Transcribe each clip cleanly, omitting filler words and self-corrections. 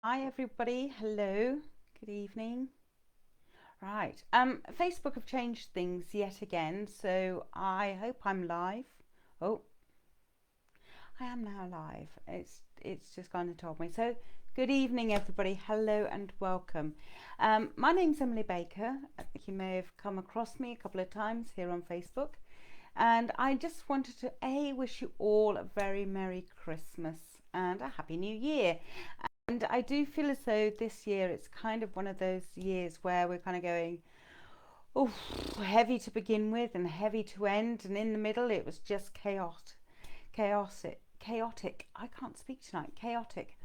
Hi everybody, hello, good evening. Right, Facebook have changed things yet again, so I hope I'm live. Oh, I am now live. It's just kind of told me. So, good evening everybody, hello and welcome. My name's Emily Baker. I think you may have come across me a couple of times here on Facebook, and I just wanted to wish you all a very Merry Christmas and a Happy New Year. And I do feel as though this year it's kind of one of those years where we're kind of going, oh, heavy to begin with and heavy to end, and in the middle it was just chaotic. I can't speak tonight. Chaotic.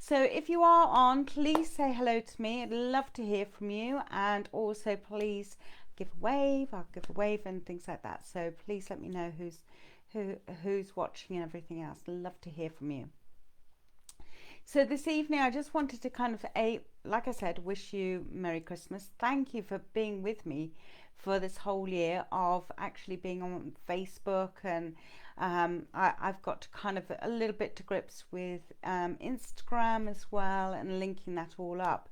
So if you are on, please say hello to me. I'd love to hear from you, and also please give a wave. I'll give a wave and things like that. So please let me know who's watching and everything else. Love to hear from you. So this evening, I just wanted to kind of, like I said, wish you Merry Christmas. Thank you for being with me for this whole year of actually being on Facebook, and I've got to kind of a little bit to grips with Instagram as well, and linking that all up.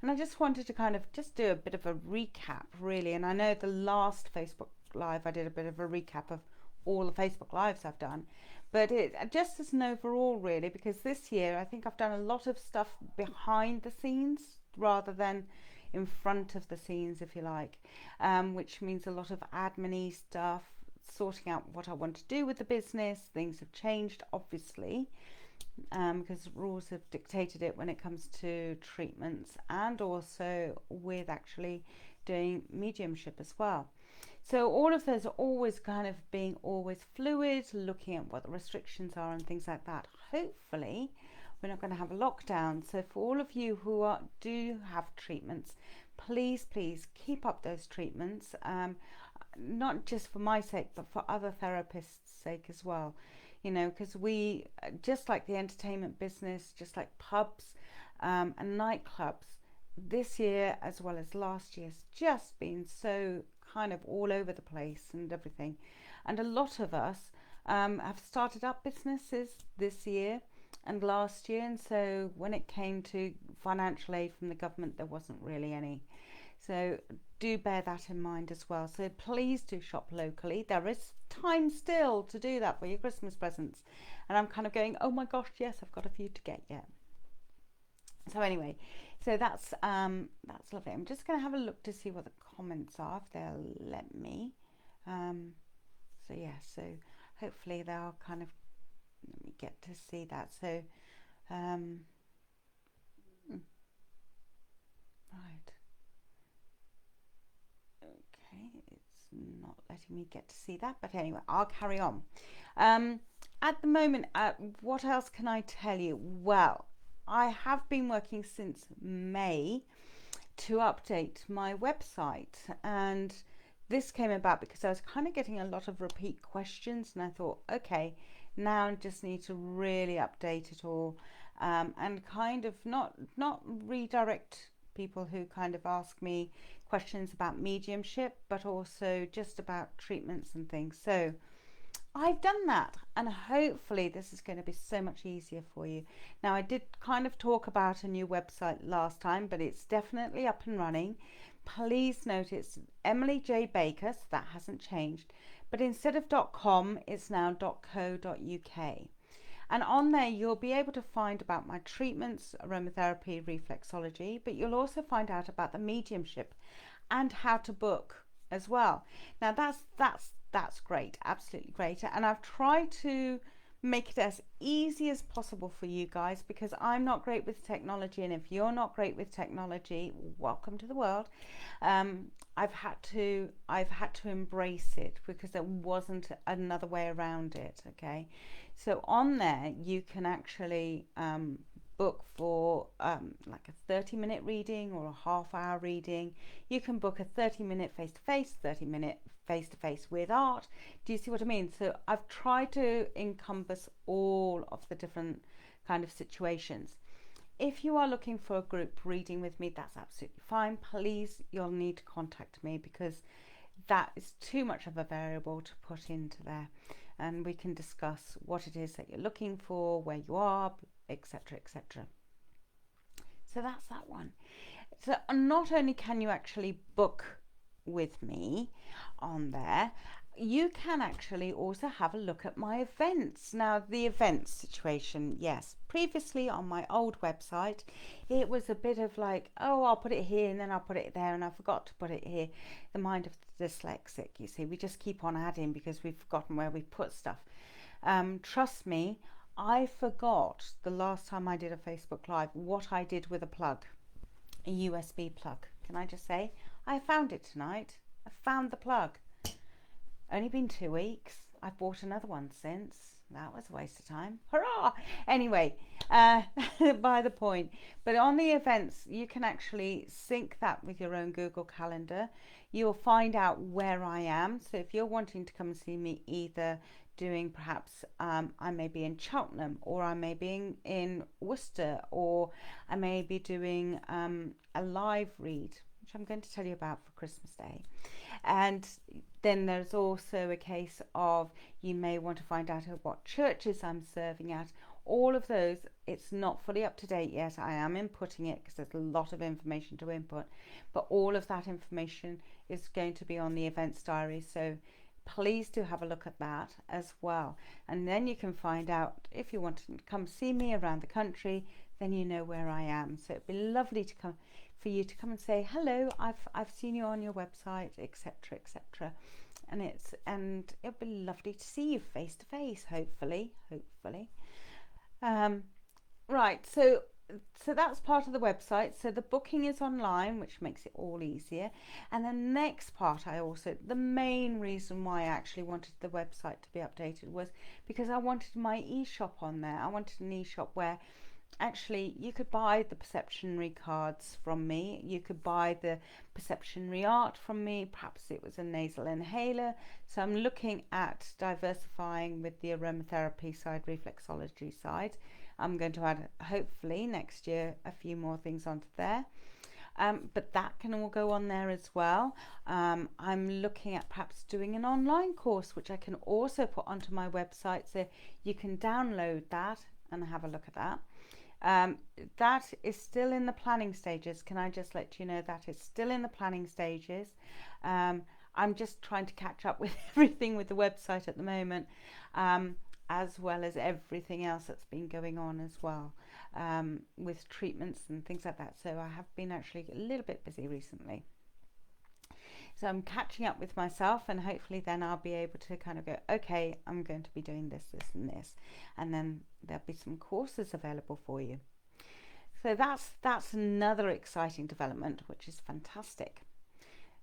And I just wanted to kind of just do a bit of a recap, really. And I know the last Facebook Live, I did a bit of a recap of all the Facebook Lives I've done. But it just as an overall, really, because this year I think I've done a lot of stuff behind the scenes rather than in front of the scenes, if you like, which means a lot of admin-y stuff, sorting out what I want to do with the business. Things have changed, obviously, because rules have dictated it when it comes to treatments, and also with actually doing mediumship as well. So all of those are always kind of being always fluid, looking at what the restrictions are and things like that. Hopefully we're not going to have a lockdown. So for all of you who do have treatments, please keep up those treatments, not just for my sake but for other therapists' sake as well. You know, because we, just like the entertainment business, just like pubs and nightclubs, this year as well as last year's just been so kind of all over the place and everything. And a lot of us have started up businesses this year and last year, and so when it came to financial aid from the government, there wasn't really any. So do bear that in mind as well. So please do shop locally. There is time still to do that for your Christmas presents. And I'm kind of going, oh my gosh, yes, I've got a few to get yet. So anyway, so that's lovely. I'm just going to have a look to see what the comments are, if they'll let me. So yeah, so hopefully they'll kind of let me get to see that. So um, right, okay, it's not letting me get to see that, but anyway, I'll carry on. At the moment, what else can I tell you? Well, I have been working since May to update my website, and this came about because I was kind of getting a lot of repeat questions, and I thought, okay, now I just need to really update it all, and kind of not redirect people who kind of ask me questions about mediumship, but also just about treatments and things. So I've done that, and hopefully this is going to be so much easier for you. Now, I did kind of talk about a new website last time, but it's definitely up and running. Please note it's Emily J Baker, so that hasn't changed, but instead of .com, it's now .co.uk. And on there you'll be able to find about my treatments, aromatherapy, reflexology, but you'll also find out about the mediumship and how to book as well. Now that's great, absolutely great. And I've tried to make it as easy as possible for you guys, because I'm not great with technology, and if you're not great with technology, welcome to the world. I've had to embrace it because there wasn't another way around it. Okay, so on there you can actually book for like a 30-minute reading or a half-hour reading. You can book a 30-minute face-to-face, 30-minute face-to-face with art. Do you see what I mean? So I've tried to encompass all of the different kind of situations. If you are looking for a group reading with me, that's absolutely fine. Please, you'll need to contact me, because that is too much of a variable to put into there, and we can discuss what it is that you're looking for, where you are, etc., etc. So that's that one. So not only can you actually book with me on there, you can actually also have a look at my events. Now, the events situation, yes, previously on my old website, it was a bit of like, oh, I'll put it here and then I'll put it there and I forgot to put it here. The mind of the dyslexic, you see, we just keep on adding because we've forgotten where we put stuff. Trust me, I forgot the last time I did a Facebook Live what I did with a plug, a USB plug. Can I just say, I found it tonight. I found the plug. Only been 2 weeks. I've bought another one since. That was a waste of time. Hurrah! Anyway, by the point. But on the events, you can actually sync that with your own Google Calendar. You'll find out where I am. So if you're wanting to come and see me, either doing perhaps I may be in Cheltenham, or I may be in Worcester, or I may be doing a live read, which I'm going to tell you about for Christmas Day. And then there's also a case of you may want to find out what churches I'm serving at. All of those, it's not fully up to date yet. I am inputting it because there's a lot of information to input, but all of that information is going to be on the events diary. So please do have a look at that as well. And then you can find out if you want to come see me around the country, then you know where I am. So it'd be lovely to come for you to come and say hello. I've seen you on your website, etc., etc. And it'll be lovely to see you face to face. Hopefully. Right. So that's part of the website. So the booking is online, which makes it all easier. And the next part, the main reason why I actually wanted the website to be updated was because I wanted my e-shop on there. I wanted an e-shop where actually you could buy the Perceptionary cards from me. You could buy the Perceptionary art from me. Perhaps it was a nasal inhaler. So I'm looking at diversifying with the aromatherapy side, reflexology side. I'm going to add, hopefully next year, a few more things onto there. But that can all go on there as well. I'm looking at perhaps doing an online course, which I can also put onto my website. So you can download that and have a look at that. That is still in the planning stages. Can I just let you know that is still in the planning stages? I'm just trying to catch up with everything with the website at the moment. As well as everything else that's been going on as well, with treatments and things like that. So I have been actually a little bit busy recently. So I'm catching up with myself, and hopefully then I'll be able to kind of go, okay, I'm going to be doing this, this and this. And then there'll be some courses available for you. So that's another exciting development, which is fantastic.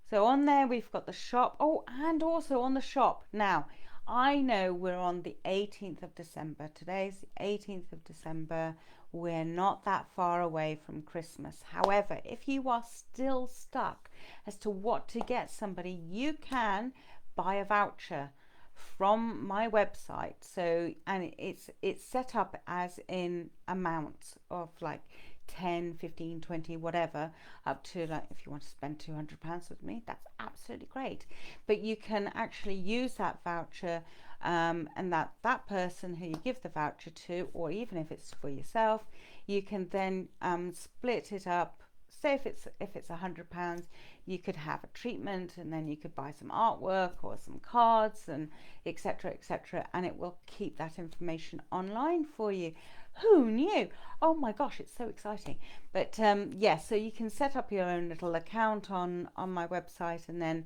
So on there we've got the shop. Oh, and also on the shop now, I know we're on the 18th of December. Today's the 18th of December. We're not that far away from Christmas. However, if you are still stuck as to what to get somebody, you can buy a voucher from my website. So, and it's set up as in amounts of like 10, 15, 20, whatever, up to, like, if you want to spend £200 with me, that's absolutely great. But you can actually use that voucher, and that person who you give the voucher to, or even if it's for yourself, you can then split it up. Say if it's £100, you could have a treatment, and then you could buy some artwork or some cards, and etc., etc., and it will keep that information online for you. Who knew? Oh my gosh, it's so exciting. But so you can set up your own little account on my website, and then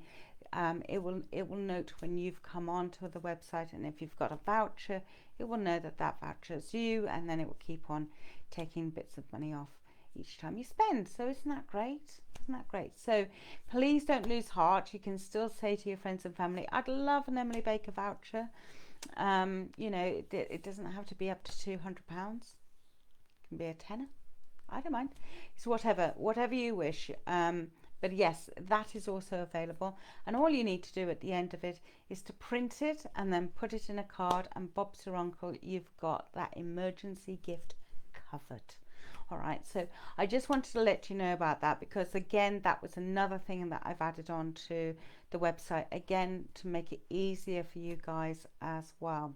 it will note when you've come onto the website, and if you've got a voucher, it will know that voucher is you, and then it will keep on taking bits of money off each time you spend. So isn't that great? So please don't lose heart. You can still say to your friends and family, I'd love an Emily Baker voucher. It doesn't have to be up to £200. It can be a tenner. I don't mind. It's whatever you wish. But yes, that is also available, and all you need to do at the end of it is to print it and then put it in a card, and Bob's your uncle, you've got that emergency gift covered. All right, so I just wanted to let you know about that, because again, that was another thing that I've added on to the website, again, to make it easier for you guys as well.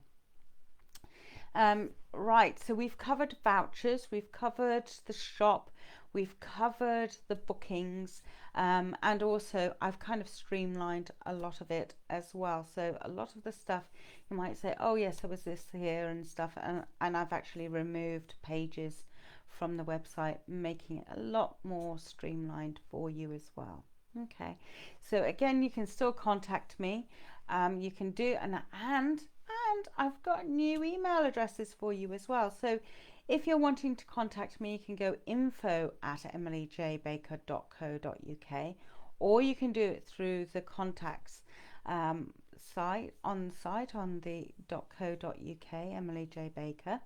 Right, so we've covered vouchers, we've covered the shop, We've covered the bookings, and also I've kind of streamlined a lot of it as well. So a lot of the stuff you might say, oh yes, there was this here and stuff, and I've actually removed pages from the website, making it a lot more streamlined for you as well. Okay, so again, you can still contact me. You can do, and I've got new email addresses for you as well. So if you're wanting to contact me, you can go info@emilyjbaker.co.uk, or you can do it through the contacts site on the .co.uk, Emily J Baker.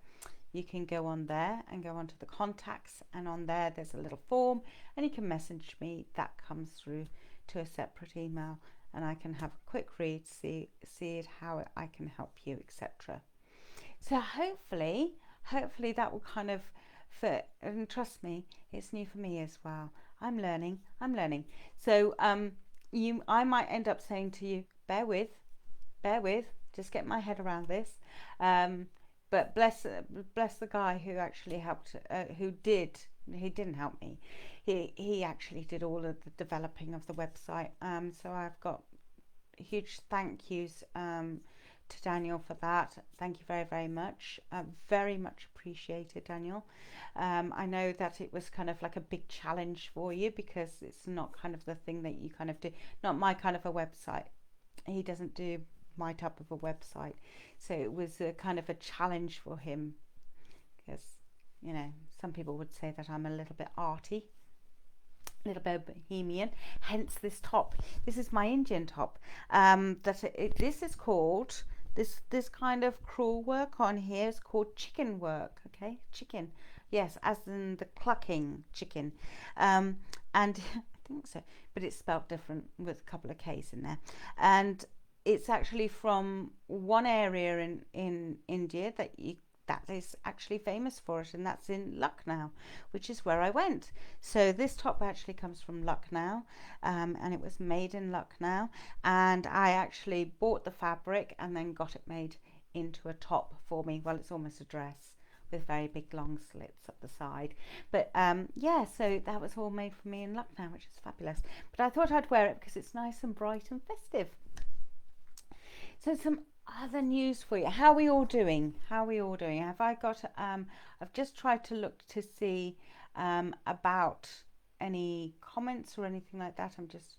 You can go on there and go onto the contacts, and on there's a little form, and you can message me. That comes through to a separate email, and I can have a quick read, see it, how I can help you, etc. So hopefully that will kind of fit. And trust me, it's new for me as well. I'm learning. So I might end up saying to you, bear with, just get my head around this. But bless the guy who actually helped. He didn't help me. He actually did all of the developing of the website. So I've got huge thank yous to Daniel for that. Thank you very, very much. Very much appreciated, Daniel. I know that it was kind of like a big challenge for you, because it's not kind of the thing that you kind of do. Not my kind of a website. He doesn't do my type of a website, so it was a kind of a challenge for him, because some people would say that I'm a little bit arty, a little bit bohemian, hence this top. This is my Indian top. This is called, this kind of crewel work on here is called chicken work. Okay, chicken, yes, as in the clucking chicken, and I think so, but it's spelled different with a couple of K's in there. And it's actually from one area in India that is actually famous for it, and that's in Lucknow, which is where I went. So this top actually comes from Lucknow, and it was made in Lucknow, and I actually bought the fabric and then got it made into a top for me. Well, it's almost a dress with very big long slits up the side, but yeah, so that was all made for me in Lucknow, which is fabulous. But I thought I'd wear it because it's nice and bright and festive. So some other news for you. How are we all doing? Have I got I've just tried to look to see about any comments or anything like that. I'm just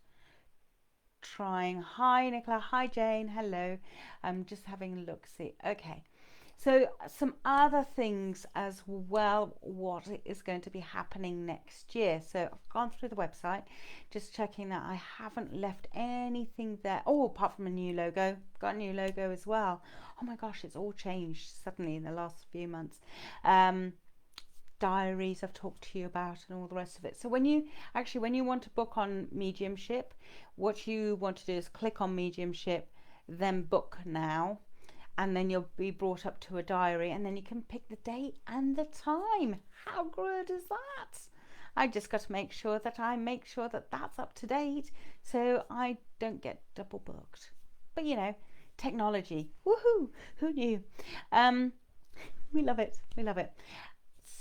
trying. Hi Nicola, hi Jane, hello. I'm just having a look, see. Okay, so some other things as well, what is going to be happening next year. So I've gone through the website, just checking that I haven't left anything there. Oh, apart from a new logo. Got a new logo as well. Oh my gosh, it's all changed suddenly in the last few months. Diaries I've talked to you about, and all the rest of it. So when you want to book on Mediumship, what you want to do is click on Mediumship, then book now, and then you'll be brought up to a diary, and then you can pick the date and the time. How good is that? I just got to make sure that that's up to date, so I don't get double booked. But technology, woohoo! Who knew? We love it.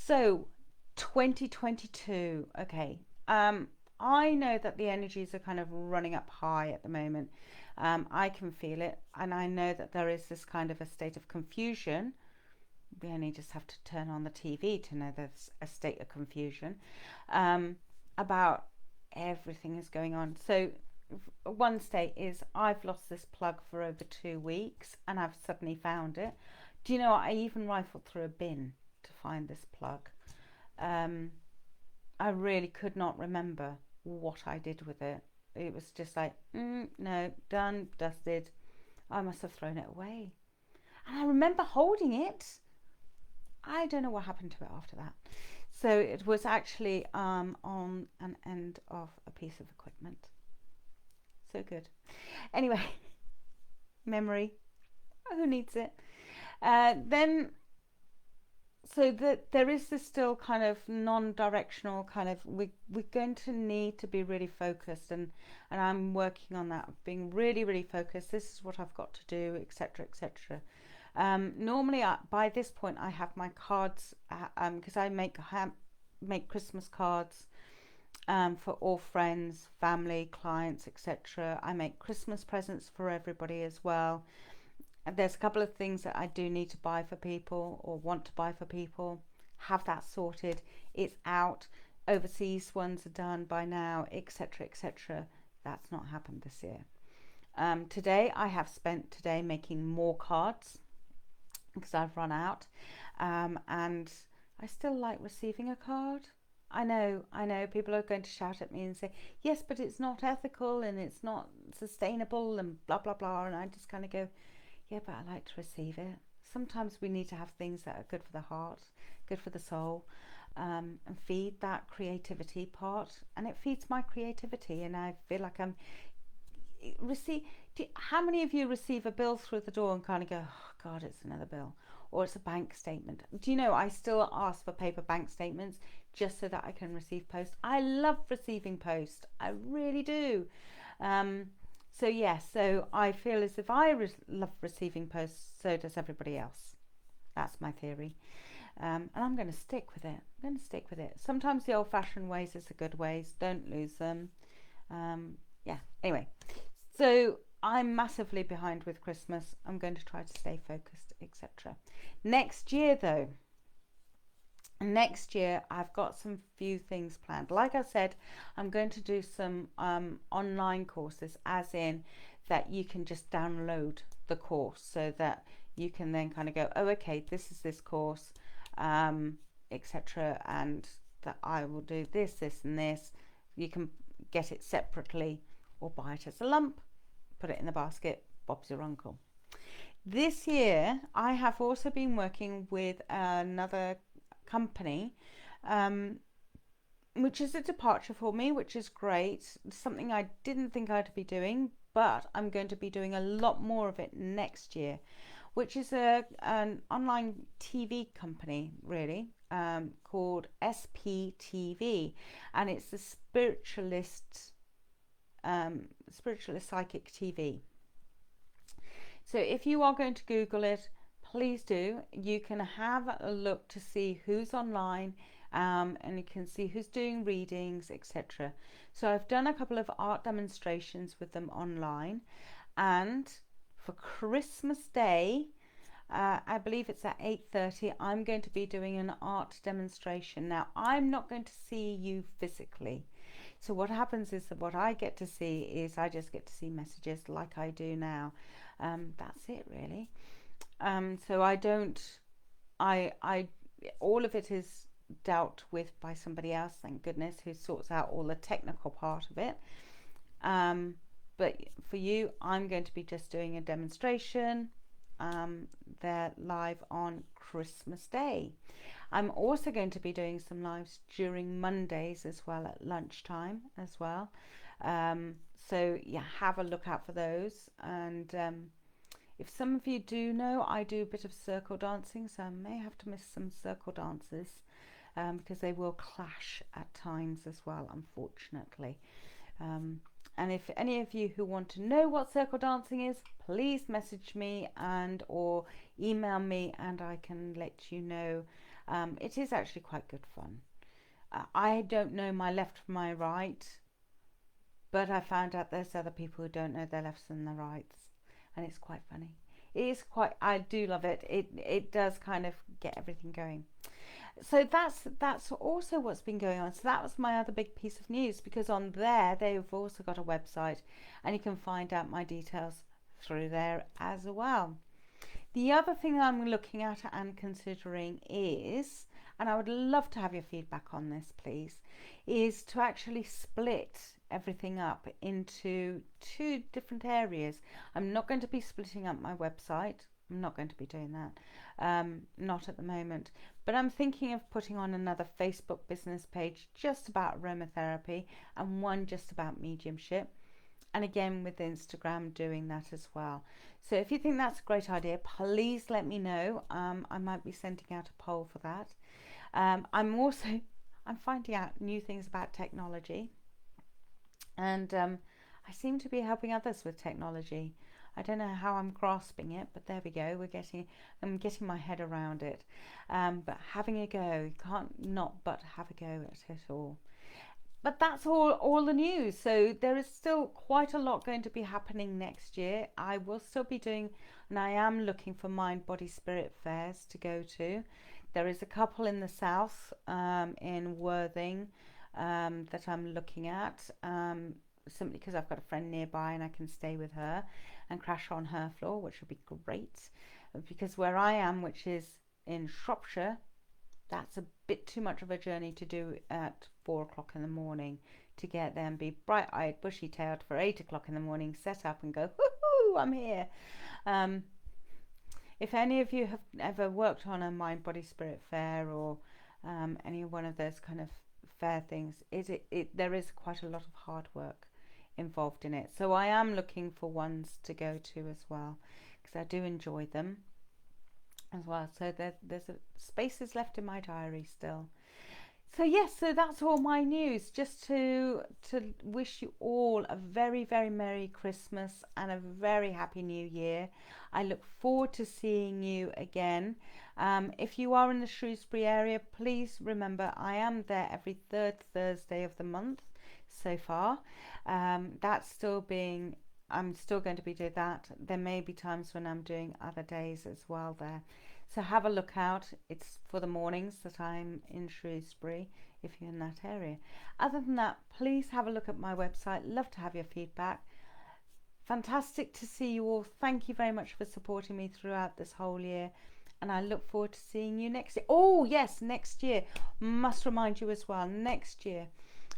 So 2022. Okay. I know that the energies are kind of running up high at the moment. I can feel it, and I know that there is this kind of a state of confusion. We only just have to turn on the TV to know there's a state of confusion about everything is going on. So one state is, I've lost this plug for over 2 weeks, and I've suddenly found it. Do you know what? I even rifled through a bin to find this plug. I really could not remember what I did with it. It was just like, no, done, dusted. I must have thrown it away. And I remember holding it. I don't know what happened to it after that. So it was actually on an end of a piece of equipment. So good. Anyway, memory. Who needs it? So that there is this still kind of non-directional kind of, we're going to need to be really focused, and I'm working on that, being really, really focused. This is what I've got to do, etc., etc. Normally by this point I have my cards, because I make make Christmas cards for all friends, family, clients, etc. I make Christmas presents for everybody as well. And there's a couple of things that I do need to buy for people or want to buy for people. Have that sorted. It's out. Overseas ones are done by now, etc., etc. That's not happened this year. Today I have spent today making more cards because I've run out, and I still like receiving a card. I know people are going to shout at me and say, yes, but it's not ethical and it's not sustainable and blah blah blah, and I just kind of go, yeah, but I like to receive it. Sometimes we need to have things that are good for the heart, good for the soul, and feed that creativity part, and it feeds my creativity, and I feel like I'm how many of you receive a bill through the door and kind of go, oh God, it's another bill, or it's a bank statement? Do you know I still ask for paper bank statements just so that I can receive post? I love receiving post, I really do. So yes, so I feel as if I love receiving post, so does everybody else. That's my theory. And I'm going to stick with it. Sometimes the old-fashioned ways is the good ways. Don't lose them. Yeah, anyway. So I'm massively behind with Christmas. I'm going to try to stay focused, etc. Next year, though, I've got some few things planned. Like I said, I'm going to do some online courses, as in that you can just download the course so that you can then kind of go, oh, okay, this is this course, etc. And that I will do this, and this. You can get it separately or buy it as a lump, put it in the basket, Bob's your uncle. This year, I have also been working with another company, which is a departure for me, which is great. Something I didn't think I'd be doing, but I'm going to be doing a lot more of it next year, which is an online TV company, really, called SPTV, and it's the Spiritualist Psychic TV. So if you are going to Google it, please do. You can have a look to see who's online, and you can see who's doing readings, etc. So I've done a couple of art demonstrations with them online, and for Christmas Day, I believe it's at 8:30, I'm going to be doing an art demonstration. Now, I'm not going to see you physically. So what happens is that what I get to see is I just get to see messages like I do now. That's it, really. So I don't, all of it is dealt with by somebody else, thank goodness, who sorts out all the technical part of it. But for you, I'm going to be just doing a demonstration. They're live on Christmas Day. I'm also going to be doing some lives during Mondays as well, at lunchtime as well. So yeah, have a look out for those. And if some of you do know, I do a bit of circle dancing, so I may have to miss some circle dances because they will clash at times as well, unfortunately. And if any of you who want to know what circle dancing is, please message me and or email me and I can let you know. It is actually quite good fun. I don't know my left from my right, but I found out there's other people who don't know their lefts and their rights, and it's quite funny. It is quite, I do love it. It does kind of get everything going. So that's also what's been going on. So that was my other big piece of news, because on there they've also got a website and you can find out my details through there as well. The other thing I'm looking at and considering is, and I would love to have your feedback on this please, is to actually split everything up into 2 different areas. I'm not going to be splitting up my website. I'm not going to be doing that, not at the moment, but I'm thinking of putting on another Facebook business page just about aromatherapy and one just about mediumship, and again with Instagram doing that as well. So if you think that's a great idea, please let me know. I might be sending out a poll for that. I'm finding out new things about technology, and I seem to be helping others with technology. I don't know how I'm grasping it, but there we go. I'm getting my head around it. But having a go, you can't not but have a go at it all. But that's all the news. So there is still quite a lot going to be happening next year. I will still be doing, and I am looking for mind, body, spirit fairs to go to. There is a couple in the south, in Worthing, that I'm looking at, simply because I've got a friend nearby and I can stay with her and crash on her floor, which would be great. Because where I am, which is in Shropshire, that's a bit too much of a journey to do at 4 o'clock in the morning, to get there and be bright-eyed, bushy-tailed for 8 o'clock in the morning, set up and go, woohoo, I'm here. If any of you have ever worked on a mind, body, spirit fair, or any one of those kind of fair things, there is quite a lot of hard work involved in it. So I am looking for ones to go to as well, because I do enjoy them as well. So there's spaces left in my diary still. So yes, so that's all my news. Just to wish you all a very, very Merry Christmas and a very Happy New Year. I look forward to seeing you again. If you are in the Shrewsbury area, please remember I am there every third Thursday of the month so far. That's still being, I'm still going to be doing that. There may be times when I'm doing other days as well there. So have a look out. It's for the mornings that I'm in Shrewsbury, if you're in that area. Other than that, please have a look at my website. Love to have your feedback. Fantastic to see you all. Thank you very much for supporting me throughout this whole year. And I look forward to seeing you next year. Oh, yes, next year. Must remind you as well, next year.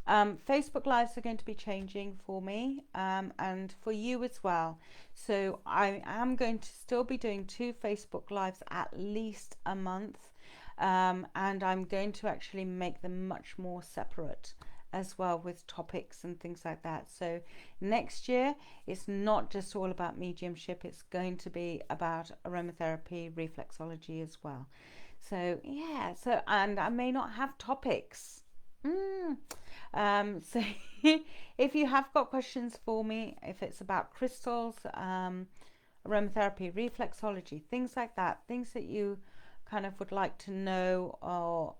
Facebook Lives are going to be changing for me, and for you as well. So I am going to still be doing 2 Facebook Lives at least a month, and I'm going to actually make them much more separate as well, with topics and things like that. So next year it's not just all about mediumship, it's going to be about aromatherapy, reflexology as well. So yeah, so, and I may not have topics. So if you have got questions for me, if it's about crystals, aromatherapy, reflexology, things like that, things that you kind of would like to know,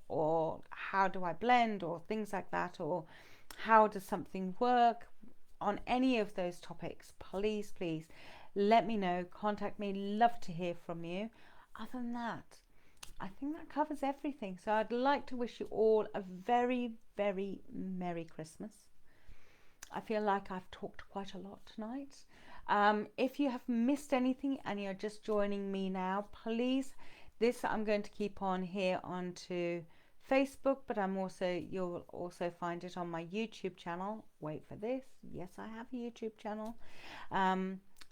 or how do I blend, or things like that, or how does something work, on any of those topics, please let me know, contact me. Love to hear from you. Other than that, I think that covers everything. So I'd like to wish you all a very, very Merry Christmas. I feel like I've talked quite a lot tonight. If you have missed anything and you're just joining me now, please, this I'm going to keep on here onto Facebook, but you'll also find it on my YouTube channel. Wait for this. Yes, I have a YouTube channel.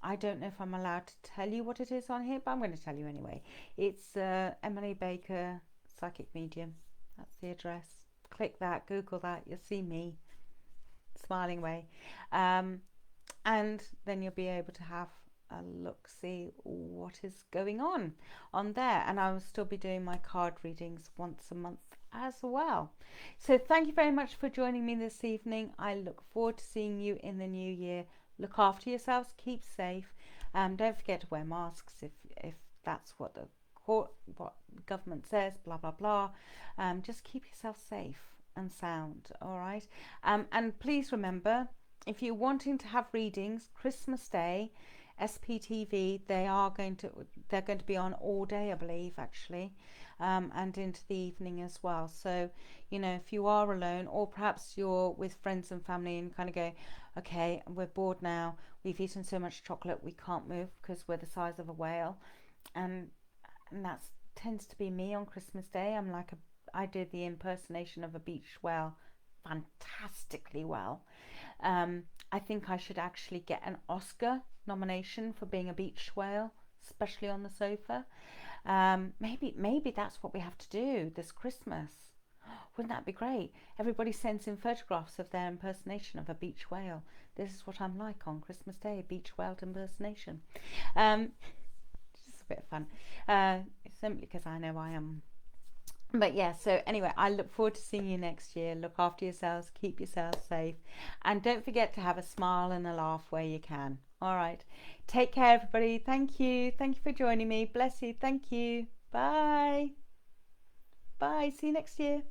I don't know if I'm allowed to tell you what it is on here, but I'm going to tell you anyway. It's Emily Baker, Psychic Medium. That's the address. Click that, Google that, you'll see me smiling away. And then you'll be able to have a look, see what is going on there. And I will still be doing my card readings once a month as well. So thank you very much for joining me this evening. I look forward to seeing you in the new year. Look after yourselves, keep safe, don't forget to wear masks if that's what what government says, blah blah blah. Just keep yourself safe and sound, all right? And please remember, if you're wanting to have readings, Christmas Day, SPTV, they're going to be on all day, I believe, actually, and into the evening as well. So, you know, if you are alone, or perhaps you're with friends and family and kind of go, okay, we're bored now, we've eaten so much chocolate, we can't move because we're the size of a whale, and that tends to be me on Christmas Day. I did the impersonation of a beach whale fantastically well. I think I should actually get an Oscar nomination for being a beach whale, especially on the sofa. Maybe that's what we have to do this Christmas. Wouldn't that be great? Everybody sends in photographs of their impersonation of a beach whale. This is what I'm like on Christmas Day, beach whale impersonation. Just a bit of fun. Simply because I know I am. But yeah, so anyway, I look forward to seeing you next year. Look after yourselves, keep yourselves safe, and don't forget to have a smile and a laugh where you can. All right. Take care, everybody. Thank you. Thank you for joining me. Bless you. Thank you. Bye. Bye. See you next year.